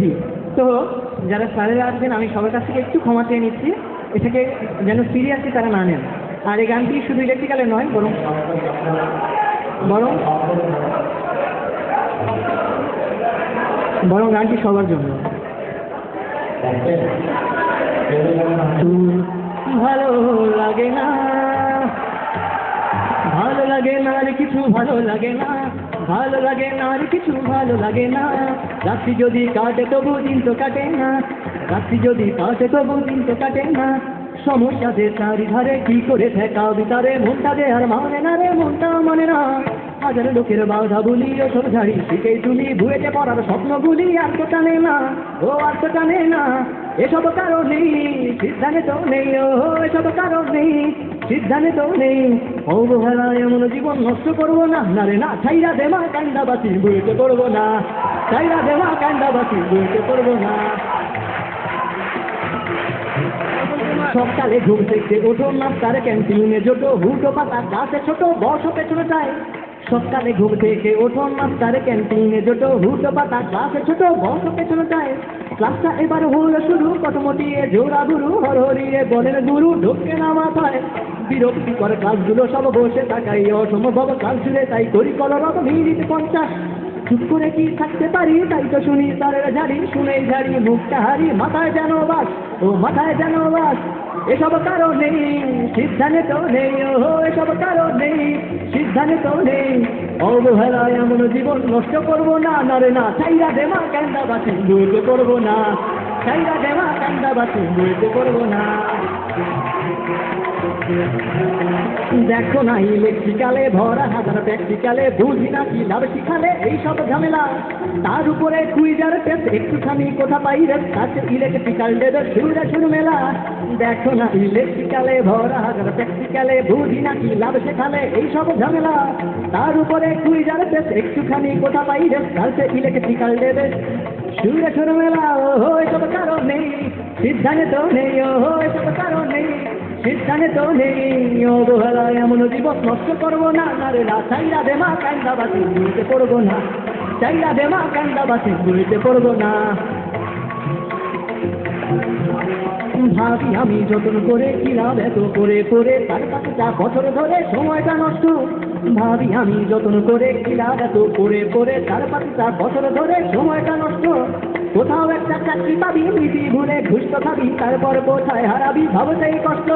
বৃদ্ধি। তো যারা স্যারেরা আছেন আমি সবার কাছ থেকে একটু ক্ষমা চেয়ে নিচ্ছি, এটাকে যেন সিরিয়াসলি তারা না নেন। আর এই গানটি শুধু ইলেকট্রিক্যালের নয়, বরং বরং বরং গানটি সবার জন্য। ভালো লাগে না, ভালো লাগে না আর কিছু ভালো লাগে না, ভালো লাগে না আর কিছু ভালো লাগে না। রাত্রি যদি কাটে তবু দিন তো কাটে না, রাত্রি যদি কাটে তবু দিন তো কাটে না। সমস্যাতে চারিধারে কি করে ঠেকা বিতারে, মনটা যে আর মানে না রে, মনটা মানে না। হাজার লোকের বাধা বলি ওসব ঝাড়ি শিখে তুলি, ভুয়েতে পড়ার স্বপ্নগুলি আর তো টানে না, ও আর তো টানে না। এসব কারণেই সিদ্ধান্ত নেই, ও এসব কারণেই সিদ্ধান্ত নেই। অবহেলায় এমন জীবন নষ্ট করবো না, না রে না। ছাইরা দেমা কান্দা বাসি বইতে পড়বো না, ছাইরা দেমা কান্দা বাসি বইতে পড়বো না। সকালে ঘুম থেকে ওঠো, নাস্তার ক্যান্টিনে জোটো, হুটো পাতা গাছে ছোট, বসো পেছনে যায়। সকালে ঘুম থেকে ওঠো, নাস্তার ক্যান্টিনে জোটো, হুটো পাতা গাছে ছোট, বসো পেছনে যায়। ক্লাসটা এবার হলো শুরু, কটমটিয়ে জোড়া গুরু হরহরিয়ে বলেন গুরু, ঢোকে না মাথায়। বিরক্তিকর ক্লাসগুলো সব বসে থাকাই অসম্ভব, কাল জুড়ে তাই করি কলরব মিনিট 50। চুপ করে কি থাকতে পারি, তাই তো শুনি তারের ঝাড়ি, শুনেই ঝাড়ি মুখটা হারি, মাথায় যেন বাস, ও মাথায় যেন বাস। এসব কারণেই সিদ্ধান্ত নেই, ও এসব কারণেই সিদ্ধান্ত নেই। অবহেলায় এমন জীবন নষ্ট করবো না, না রে না। ছাইরা দেমা কান্দা বাসি বইতে করবো না, ছাইরা দেমা কান্দা বাসি বইতে করবো না। দেখো না ইলেকট্রিক্যালে ভরা হাজার প্র্যাকটিক্যালে, বুঝি না কি লাভ শিখালে এইসব ঝামেলা। তার উপরে কুইজার টেস্ট একটুখানি কোথা পাই রে, কাছে ইলেকট্রিক্যাল ডেদের শুরুরে শুরু মেলা। দেখো না ইলেকট্রিক্যালে ভরা হাজার প্র্যাকটিক্যালে, বুঝি না কি লাভ শেখালে এইসব ঝামেলা। তার উপরে কুইজার টেস্ট একটুখানি কোথা পাই রে, কাছে ইলেকট্রিক্যাল ডেদের শুরুরে শুরু মেলা। ও এসব কারণে সিদ্ধান্ত নেই, ও এসব কারণে সিদ্ধান্ত নেই। অবহেলায় এমন জীবন নষ্ট করবো না, না রে না। চাইরা দেমা কান্দা বাসি বইতে পড়বো না, চাইরা দেমা কান্দা বাসি বইতে পড়বো না। ভাবি আমি যতন করে কি লাভ এত করে পড়ে, তার কাছে যা বছর ধরে সময়টা নষ্ট। ভাবি আমি যতন করে কি লাভ এত করে পড়ে, তার কাছে যা বছর ধরে সময়টা নষ্ট। কোথাও একটা চাকরি পাবি, নীতি ভুলে ঘুষ তো খাবি, তারপর কোথায় হারাবি ভাবতেই কষ্ট।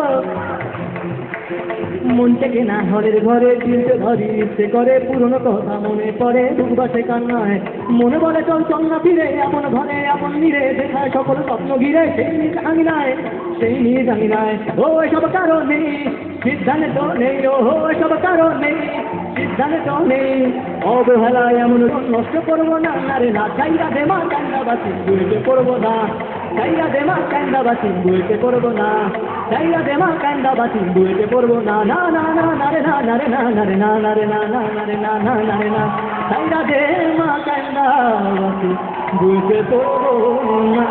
মন থেকে না ঘরের ঘরে চিনতে ধরি, ইচ্ছে করে পুরনো কথা মনে পড়ে, দুর্বাসে কান্নায় মনে বলে চল চল না ফিরে, এমন ঘরে এমন নিরে, দেখায় সকল স্বপ্ন ঘিরে, সেই নিজ আঙিনায়, সেই নিজ আঙিনায়। ও এসব কারণে সিদ্ধান্ত নেই, ও এসব কারণে সিদ্ধান্ত নেই। অবহেলায় এমন নষ্ট করবো না, না রে না। চাইরা দেমা কান্দা বাসি বইতে করবো না, চাইরা দেমা কান্দা বাসি বইতে করবো না, চাইরা দেমা কান্দা বাসি বইতে করবো না। না না না না রে না, না রে না, না রে না, না রে না, না না রে না, না না রে না। চাইরা দেমা কান্দা বাসি বইতে করবো না।